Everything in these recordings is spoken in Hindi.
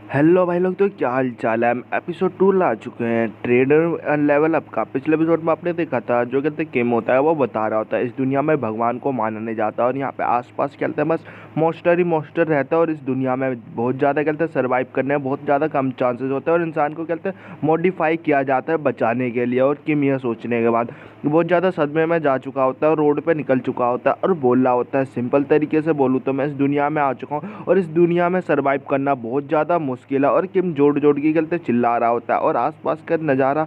हेलो भाई लोग, तो क्या हाल चाल है। हम एपिसोड 2 ला चुके हैं, ट्रेडर लेवल अप का। पिछले एपिसोड में आपने देखा था, जो कहते हैं किम होता है वो बता रहा होता है इस दुनिया में भगवान को माना नहीं जाता, और यहाँ पे आसपास कहते हैं बस मॉन्स्टर ही मॉन्स्टर रहता है, और इस दुनिया में बहुत ज़्यादा कहते हैं सर्वाइव करने में बहुत ज़्यादा कम चांसेस होते हैं, और इंसान को कहते हैं मॉडिफाई किया जाता है बचाने के लिए। और किम यह सोचने के बाद बहुत ज़्यादा सदमे में जा चुका होता है, और रोड पे निकल चुका होता है, और बोल रहा होता है सिंपल तरीके से बोलूँ तो मैं इस दुनिया में आ चुका हूँ, और इस दुनिया में सर्वाइव करना बहुत ज़्यादा मुश्किल है। और किम जोड़ जोड़ के कहते चिल्ला रहा होता है, और आसपास का नज़ारा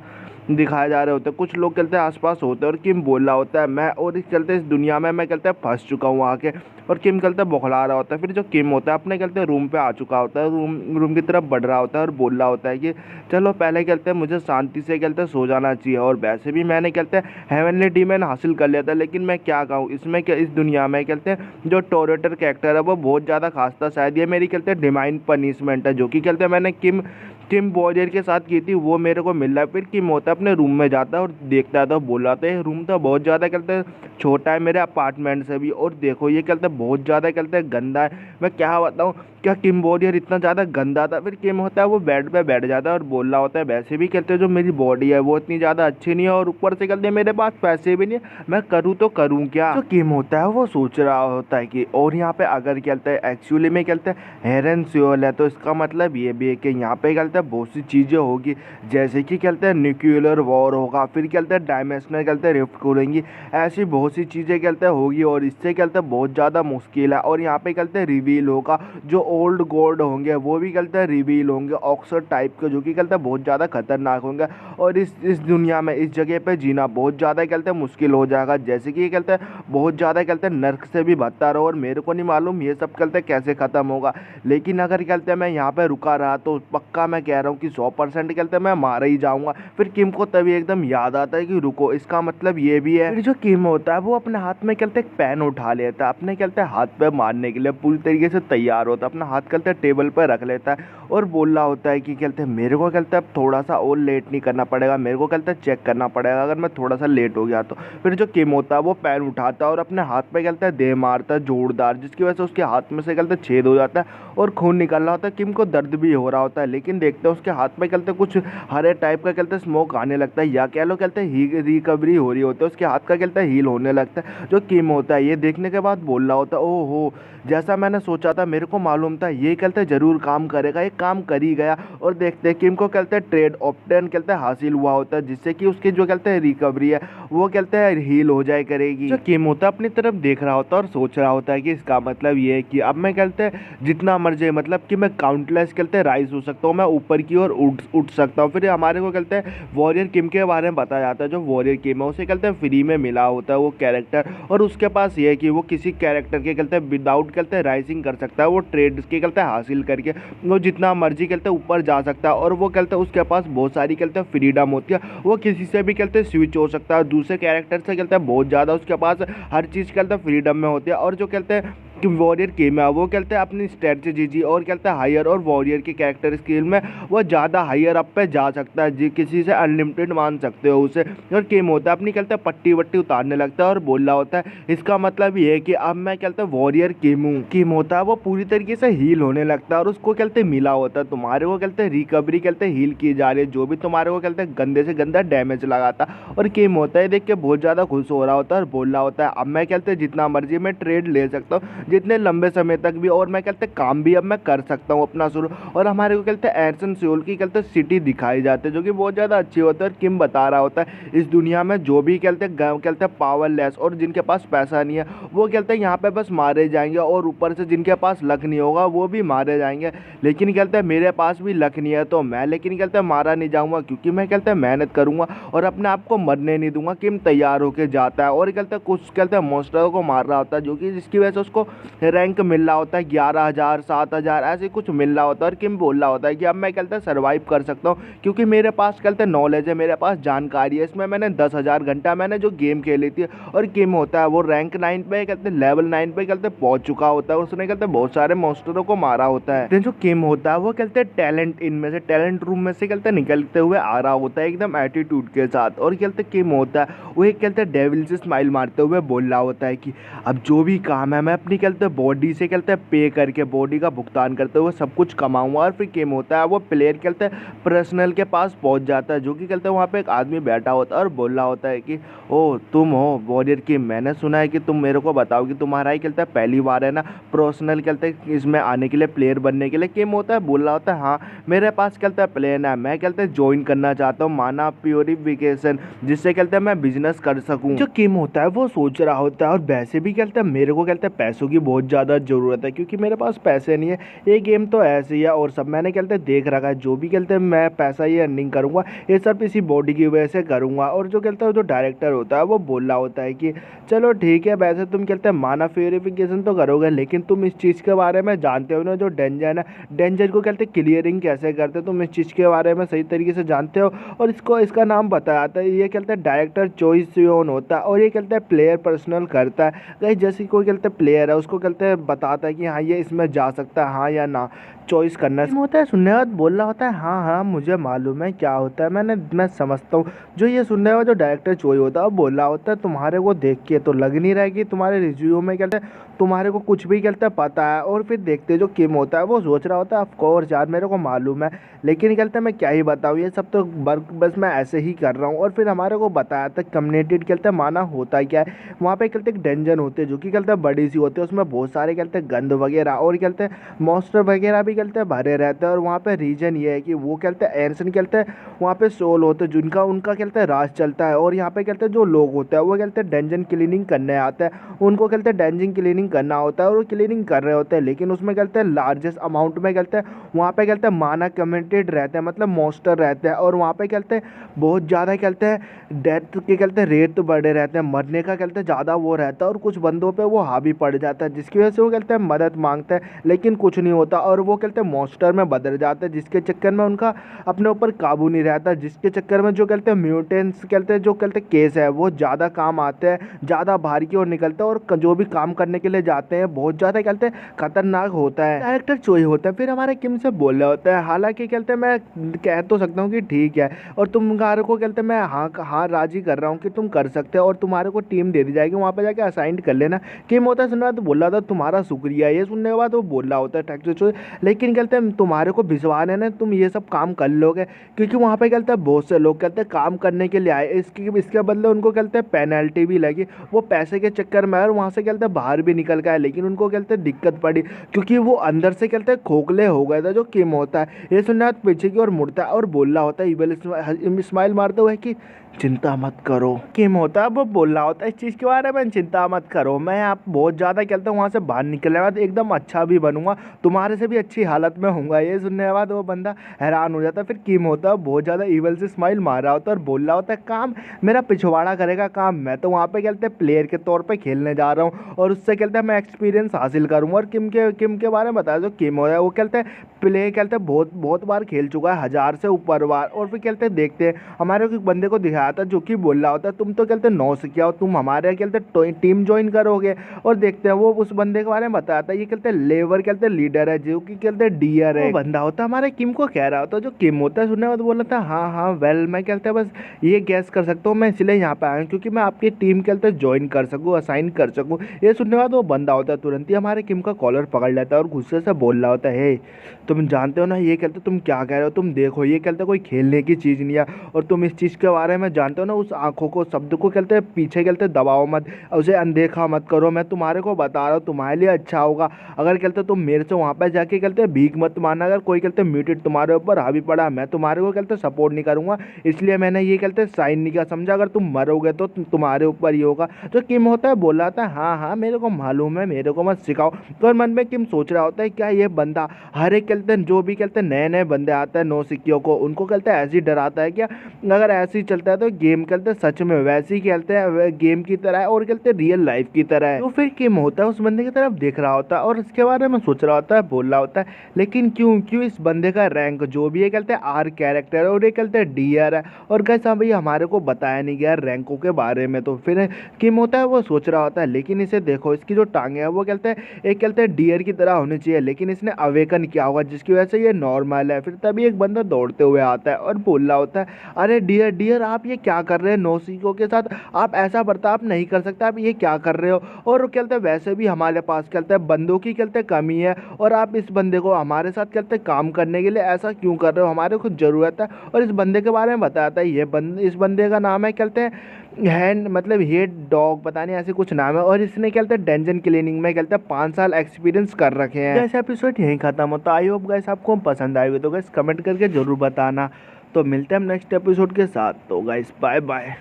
दिखाया जा रहे होते हैं। कुछ लोग कहते हैं आसपास होते हैं, और किम बोल रहा होता है मैं और इस कहते इस दुनिया में मैं कहते हैं फंस चुका हूँ आके। और किम कहते हैं बौखला रहा होता है। फिर जो किम होता है अपने कहते रूम पे आ चुका होता है, रूम की तरफ बढ़ रहा होता है, और बोल रहा होता है कि चलो पहले कहते हैं मुझे शांति से कहते हैं सो जाना चाहिए। और वैसे भी मैंने कहते हैं हेवनली डीमन हासिल कर लिया था, लेकिन मैं क्या कहूँ इसमें क्या इस दुनिया में कहते हैं जो टोरेटर कैरेक्टर है वो बहुत ज़्यादा खास था। शायद ये मेरी कहते हैं डिवाइन पनिशमेंट है, जो कि कहते हैं मैंने किम टिम वॉरियर के साथ की थी, वो मेरे को मिल रहा है। फिर किम होता है अपने रूम में जाता है और देखता है, तो बोल रहा था रूम तो बहुत ज़्यादा कहते हैं छोटा है मेरे अपार्टमेंट से भी, और देखो ये कहते हैं बहुत ज़्यादा कहते हैं गंदा है। मैं क्या बताऊँ, क्या किम वॉरियर इतना ज़्यादा गंदा था। फिर किम होता है वो बेड पे बैठ जाता है और बोल रहा होता है वैसे भी कहते हैं जो मेरी बॉडी है वो इतनी ज़्यादा अच्छी नहीं है, और ऊपर से कहते हैं मेरे पास पैसे भी नहीं है, मैं करूँ तो करूँ क्या। जो किम होता है वो सोच रहा होता है कि और यहाँ पे अगर कहते हैं एक्चुअली में कहते हैं हेरन स्योल है, तो इसका मतलब ये भी है कि यहाँ पे कहते हैं बहुत सी चीज़ें होगी, जैसे कि कहते हैं न्यूक्लियर वॉर होगा, फिर कहते हैं डायमेंशनल कहते हैं रिफ्ट करेंगी, ऐसी बहुत सी चीज़ें कहते हैं होगी, और इससे कहते हैं बहुत ज़्यादा मुश्किल है। और यहाँ पे कहते हैं रिवील होगा, जो ओल्ड गॉड होंगे वो भी कहते हैं रिवील होंगे ऑक्सर टाइप के, जो कि कहते हैं बहुत ज़्यादा खतरनाक होंगे, और इस दुनिया में इस जगह पे जीना बहुत ज़्यादा कहते हैं मुश्किल हो जाएगा। जैसे कि ये कहते हैं बहुत ज़्यादा कहते हैं नर्क से भी बदतर हो, और मेरे को नहीं मालूम ये सब कहते हैं कैसे ख़त्म होगा, लेकिन अगर कहते हैं मैं यहाँ पे रुका रहा तो पक्का मैं कह रहा हूँ कि 100% कहते हैं मैं मारा ही जाऊँगा। फिर किम को तभी एकदम याद आता है कि रुको, इसका मतलब ये भी है। फिर जो किम होता है वो अपने हाथ में कहते हैं एक पेन उठा लेता है, अपने कहते हैं हाथ पे मारने के लिए पूरी तरीके से तैयार होता है, अपना हाथ कहते हैं टेबल पर रख लेता है, और बोल रहा होता है कि कहते हैं मेरे को कहते हैं अब थोड़ा सा और लेट नहीं करना पड़ेगा, मेरे को कहते हैं चेक करना पड़ेगा अगर मैं थोड़ा सा लेट हो गया तो। फिर जो किम होता है वो पेन उठाता है और अपने हाथ पे कहते हैं दे मारता है जोरदार, जिसकी वजह से उसके हाथ में से कहते हैं छेद हो जाता है और खून निकल रहा होता है। किम को दर्द भी हो रहा होता है, लेकिन देखते हैं उसके हाथ में कहते हैं कुछ हरे टाइप का कहते हैं स्मोक आने लगता है, या कह लो कहते हैं रिकवरी हो रही होती है, उसके हाथ का कहते हैं हील होने लगता है। जो किम होता है ये देखने के बाद बोल रहा होता है ओहो, जैसा मैंने सोचा था, मेरे को मालूम था ये कहते हैं जरूर काम करेगा, ये काम कर ही गया। और देखते हैं किम को कहते हैं ट्रेड ऑप्टेन कहते हैं हासिल हुआ होता है, जिससे कि उसकी जो कहते हैं रिकवरी है वो कहते हैं हील हो जाए करेगी। जो किम होता है अपनी तरफ देख रहा होता है और सोच रहा होता है कि इसका मतलब ये है कि अब मैं कहते हैं जितना मर्जी मतलब कि मैं काउंटलेस कहते हैं राइज हो सकता हूँ, मैं ऊपर की ओर उठ सकता हूँ। फिर हमारे को कहते हैं वॉरियर किम के बारे में बताया जाता है। जो वॉरियर किम है उसे कहते हैं फ्री में मिला होता है वो कैरेक्टर, और उसके पास ये है कि वो किसी कैरेक्टर के कहते हैं विदाउट कहते हैं राइजिंग कर सकता है, वो ट्रेड के कहते हैं हासिल करके वो जितना मर्जी कहते हैं ऊपर जा सकता है, और वो कहते हैं उसके पास बहुत सारी कहते हैं फ्रीडम होती है, वो किसी से भी कहते हैं स्विच हो सकता है, दूसरे कैरेक्टर से कहते हैं बहुत ज़्यादा उसके पास हर चीज़ कहते हैं फ्रीडम में होती है। और जो कहते हैं कि वॉरियर गेम है वो कहते हैं अपनी स्ट्रेटजी और कहते हैं हायर, और वॉरियर की कैरेक्टर स्किल में वो ज़्यादा हायर अप पे जा सकता है, जी किसी से अनलिमिटेड मान सकते हो उसे। और गेम होता है अपनी कहते हैं पट्टी वट्टी उतारने लगता है और बोल रहा होता है इसका मतलब ये है कि अब मैं कहते हैं वॉरियर गेम हूँ। गेम होता है वो पूरी तरीके से हील होने लगता है, और उसको कहते हैं मिला होता है तुम्हारे को कहते हैं रिकवरी कहते हैं हील की जा रही है, जो भी तुम्हारे को कहते हैं गंदे से गंदा डैमेज लगाता। और गेम होता है देख के बहुत ज़्यादा खुश हो रहा होता है और बोल रहा होता है अब मैं कहते हैं जितना मर्जी मैं ट्रेड ले सकता हूँ जितने लंबे समय तक भी, और मैं कहते काम भी अब मैं कर सकता हूँ अपना शुरू। और हमारे को कहते हैं एर्सन सियोल की कहते सिटी दिखाई जाती है, जो कि बहुत ज़्यादा अच्छी होती है। और किम बता रहा होता है इस दुनिया में जो भी कहते हैं पावरलेस और जिनके पास पैसा नहीं है वो कहते हैं यहाँ पे बस मारे जाएंगे, और ऊपर से जिनके पास लक नहीं होगा वो भी मारे जाएंगे। लेकिन कहते हैं मेरे पास भी लक नहीं है तो मैं लेकिन कहते हैं मारा नहीं जाऊँगा, क्योंकि मैं कहते हैं मेहनत करूँगा और अपने आप को मरने नहीं दूंगा। किम तैयार होकर जाता है और कहते हैं कुछ कहते हैं मॉन्स्टरों को मार रहा होता है, जो कि जिसकी वजह से उसको रैंक मिल रहा होता है 11,000 7,000 ऐसे कुछ मिल रहा होता है। और किम बोल रहा होता है कि अब मैं कहते हैं सर्वाइव कर सकता हूँ, क्योंकि मेरे पास कहते हैं नॉलेज है, मेरे पास जानकारी है, इसमें मैंने 10,000 घंटा मैंने जो गेम खेली थी। और किम होता है वो रैंक 9 पे कहते हैं लेवल 9 पे कहते हैं पहुंच चुका होता है, उसने कहते हैं बहुत सारे मॉन्स्टरों को मारा होता है। जो किम होता है वो कहते हैं टैलेंट इनमें से टैलेंट रूम में से कहते हैं निकलते हुए आ रहा होता है एकदम एटीट्यूड के साथ, और कहते हैं किम होता है वो एक कहते हैं डेविल से स्माइल मारते हुए बोल रहा होता है कि अब जो भी काम है मैं अपनी कहते कहते हैं बॉडी से कहते हैं पे करके बॉडी का भुगतान करते हुए सब कुछ कमाऊंगा। और फिर गेम होता है वो प्लेयर कहते हैं पर्सनल के पास पहुंच जाता है, जो कि कहते हैं वहाँ पे एक आदमी बैठा होता है और बोल रहा होता है कि ओ तुम हो वॉरियर की, मैंने सुना है कि तुम मेरे को बताओ कि तुम्हारा ही कहता है पहली बार है ना प्रोफेशनल कहते हैं इसमें आने के लिए, प्लेयर बनने के लिए। गेम होता है बोल रहा होता है हाँ मेरे पास कहता है प्लान है, मैं कहते हैं ज्वाइन करना चाहता हूँ माना प्योरिफिकेशन, जिससे कहते हैं मैं बिजनेस कर सकूँ। जो किम होता है वो सोच रहा होता है और वैसे भी कहता है मेरे को कहता है पैसों की बहुत ज़्यादा ज़रूरत है, क्योंकि मेरे पास पैसे नहीं है। ये गेम तो ऐसे ही है और सब मैंने कहते हैं देख रखा है, जो भी कहते हैं मैं पैसा ये अर्निंग करूँगा ये सब इसी बॉडी की वजह से करूँगा। और जो कहता है जो डायरेक्टर होता है वो बोल रहा होता है कि चलो ठीक है, वैसे तुम कहते हैं माना प्योरिफिकेशन तो करोगे, लेकिन तुम इस चीज़ के बारे में जानते हो ना जो डेंजर है, डेंजर को कहते हैं क्लियरिंग कैसे करते हो, तुम इस चीज़ के बारे में सही तरीके से जानते हो। और इसको इसका नाम बताया जाता है, ये कहते हैं डायरेक्टर चॉइस होता है और ये कहते हैं प्लेयर पर्सनल करता है। कहीं जैसे कोई कहते हैं प्लेयर है उसको कहते हैं बताता है कि हाँ ये इसमें जा सकता है हाँ या ना, चॉइस करना होता है। सुनने बाद बोल रहा होता है हाँ हाँ मुझे मालूम है क्या होता है, मैं समझता हूँ। जो ये सुनने वाला जो डायरेक्टर चॉइस होता है वो बोल रहा होता है तुम्हारे को देख के तो लग नहीं रहा है कि तुम्हारे रिव्यू में कहते हैं तुम्हारे को कुछ भी कहते हैं पता है। और फिर देखते जो किम होता है वो सोच रहा होता है ऑफ कोर्स यार मेरे को मालूम है, लेकिन कहते हैं मैं क्या ही बताऊँ, ये सब तो बस मैं ऐसे ही कर रहा हूँ। और फिर हमारे को बताया था कम्युनिटी कहते हैं माना होता क्या है, वहाँ पे कहते हैं डंजन होते हैं जो कि कहते हैं बड़ी सी होती है, उसमें बहुत सारे कहते हैं गंद वगैरह और कहते हैं मॉन्स्टर वगैरह भी कहते हैं भरे रहते हैं। और वहाँ पे रीजन ये है कि वो कहते हैं एंसन कहते हैं वहाँ पे सोल होते हैं जिनका उनका कहते हैं राज चलता है। और यहाँ पे कहते हैं जो लोग होते हैं वो कहते हैं डंजन क्लीनिंग करने आते हैं, उनको कहते हैं डंजन क्लीनिंग करना होता है और वो क्लीनिंग कर रहे होते हैं, लेकिन उसमें कहते हैं लार्जेस्ट अमाउंट में कहते हैं वहाँ पे कहते हैं माना कमेंटेड रहते हैं, मतलब मॉन्स्टर रहते हैं। और वहाँ पे कहते हैं बहुत ज़्यादा कहते हैं डेथ के कहते हैं रेट तो बढ़े रहते हैं, मरने का कहते हैं ज़्यादा वो रहता है। और कुछ बंदों पे वो हावी पड़ जाता है जिसकी वजह से वो कहते हैं मदद मांगते हैं लेकिन कुछ नहीं होता और वो कहते हैं मॉन्स्टर में बदल जाते हैं, जिसके चक्कर में उनका अपने ऊपर काबू नहीं रहता, जिसके चक्कर में जो कहते हैं म्यूटेंट्स कहते हैं जो कहते हैं केस है वो ज़्यादा काम आते हैं, ज़्यादा बाहर की ओर निकलते हैं और जो भी काम करने के लिए जाते हैं बहुत ज़्यादा कहते हैं खतरनाक होता है। डायरेक्टर चोई होता है फिर हमारे किम से बोल रहे होता है, हालांकि कहते हैं मैं कह तो सकता हूँ कि ठीक है और तुम्हारे को कहते हैं मैं हाँ राजी कर रहा हूँ कि तुम कर सकते हो और तुम्हारे को टीम दे दी जाएगी, वहाँ पे जाके असाइन कर लेना। किम होता है सुनना तो बोल रहा था तुम्हारा शुक्रिया, ये सुनने के बाद वो बोल रहा होता है टैक्सी चोई, लेकिन कहते हैं तुम्हारे को विश्वास है ना तुम ये सब काम कर लोगे, क्योंकि वहाँ पे कहते हैं बहुत से लोग कहते हैं काम करने के लिए आए, इसके बदले उनको कहते हैं पेनल्टी भी लगी, वो पैसे के चक्कर में और वहाँ से कहते हैं बाहर भी निकल गए, लेकिन उनको कहते हैं दिक्कत पड़ी क्योंकि वो अंदर से कहते हैं खोखले हो गए थे। जो किम होता है ये सुनना पीछे की ओर मुड़ता है और बोल रहा होता है इविल स्माइल मारते हुए कि चिंता मत करो। किम होता है वो बोल रहा होता है इस चीज़ के बारे में चिंता मत करो, मैं आप बहुत ज़्यादा कहता हूँ वहाँ से बाहर निकलने के बाद एकदम अच्छा भी बनूंगा, तुम्हारे से भी अच्छी हालत में होऊंगा। ये सुनने के बाद वो बंदा हैरान हो जाता है। फिर किम होता है बहुत ज़्यादा ईवल से स्माइल मार रहा होता है और बोल रहा होता है काम मेरा पिछवाड़ा करेगा काम, मैं तो वहाँ पे कहते हैं प्लेयर के तौर पर खेलने जा रहा हूँ और उससे कहते हैं मैं एक्सपीरियंस हासिल करूँगा। और किम के बारे में बताया जो किम हो रहा है वो कहते हैं प्ले कहते हैं बहुत बार खेल चुका है, 1000 से ऊपर बार। और फिर कहते हैं देखते हैं हमारे एक बंदे को दिखाया था जो कि बोल रहा होता है तुम तो कहते 9 से क्या हो, तुम हमारे कहते टीम ज्वाइन करोगे। और देखते हैं वो उस बंदे के बारे में बताता है, ये कहते हैं लेबर कहते हैं लीडर है जो कि कहते हैं डियर है। वो बंदा होता है हमारे किम को कह रहा होता है, जो किम होता है सुनने बाद बोला था हाँ वेल मैं कहते हैं बस ये गैस कर सकता हूँ, मैं इसलिए यहाँ पे आया हूँ क्योंकि मैं आपकी टीम कहते हैं ज्वाइन कर सकूँ, असाइन कर सकूँ। ये सुनने बाद वो बंदा होता है तुरंत ही हमारे किम का कॉलर पकड़ लेता है और गुस्से से बोल रहा होता है हे तुम जानते हो ना ये कहते तुम क्या कह रहे हो, तुम देखो ये कहते कोई खेलने की चीज़ नहीं है और तुम इस चीज़ के बारे में जानते हो ना, उस आंखों को शब्द को कहते हैं पीछे कहते दबाओ मत, उसे अनदेखा मत करो, मैं तुम्हारे को बता रहा हूँ तुम्हारे लिए अच्छा होगा। अगर कहते तुम मेरे से वहाँ पर जाके कहते भीख मत मारना, अगर कोई कहते म्यूटेड तुम्हारे ऊपर हावी पड़ा मैं तुम्हारे को कहते सपोर्ट नहीं करूँगा, इसलिए मैंने ये कहते साइन नहीं किया, समझा अगर तुम मरोगे तो तुम्हारे ऊपर ही होगा। जो किम होता है बोला था हाँ मेरे को मालूम है, मेरे को मत सिखाओ। तो मन में किम सोच रहा होता है क्या ये बंदा हर एक कहते हैं जो भी कहते हैं नए बंदे आते हैं 9 सिक्कियों को उनको कहते हैं ऐसे ही डराता है क्या, अगर ऐसे ही चलता है तो गेम कहते सच में वैसे ही खेलते हैं गेम की तरह है और कहते रियल लाइफ की तरह है। तो फिर किम होता है उस बंदे की तरफ देख रहा होता है और इसके बारे में सोच रहा होता है, बोल रहा होता है लेकिन क्यों क्यों इस बंदे का रैंक जो भी है कहते हैं आर कैरेक्टर है और ये कहते हैं डीआर है। और गाइस हाँ भाई हमारे को बताया नहीं गया रैंकों के बारे में। तो फिर किम होता है वो सोच रहा होता है, लेकिन इसे देखो इसकी जो टांगे है वो कहते हैं एक कहते हैं डियर की तरह होनी चाहिए, लेकिन इसने अवेकन किया होगा जिसकी वजह से ये नॉर्मल है। फिर तभी एक बंदा दौड़ते हुए आता है और बोल रहा होता है अरे डियर डियर आप ये क्या कर रहे हैं नौसिखों के साथ, आप ऐसा बर्ताव नहीं कर सकते, आप ये क्या कर रहे हो। और कहते हैं वैसे भी हमारे पास कहते हैं बंदों की कहते कमी है और आप इस बंदे को हमारे साथ कहते काम करने के लिए ऐसा क्यों कर रहे हो, हमारे को ज़रूरत है। और इस बंदे के बारे में बताता है ये इस बंदे का नाम है कहते हैं हैंड मतलब हेड डॉग पता नहीं ऐसे कुछ नाम है। और इसने कहते हैं डेंजन क्लीनिंग में कहते हैं 5 साल एक्सपीरियंस कर रखे हैं। ऐसा एपिसोड यहीं खत्म होता है। आई होप गाइस आपको पसंद आएगी, तो गाइस कमेंट करके ज़रूर बताना। तो मिलते हैं हम नेक्स्ट एपिसोड के साथ। तो गाइस बाय बाय।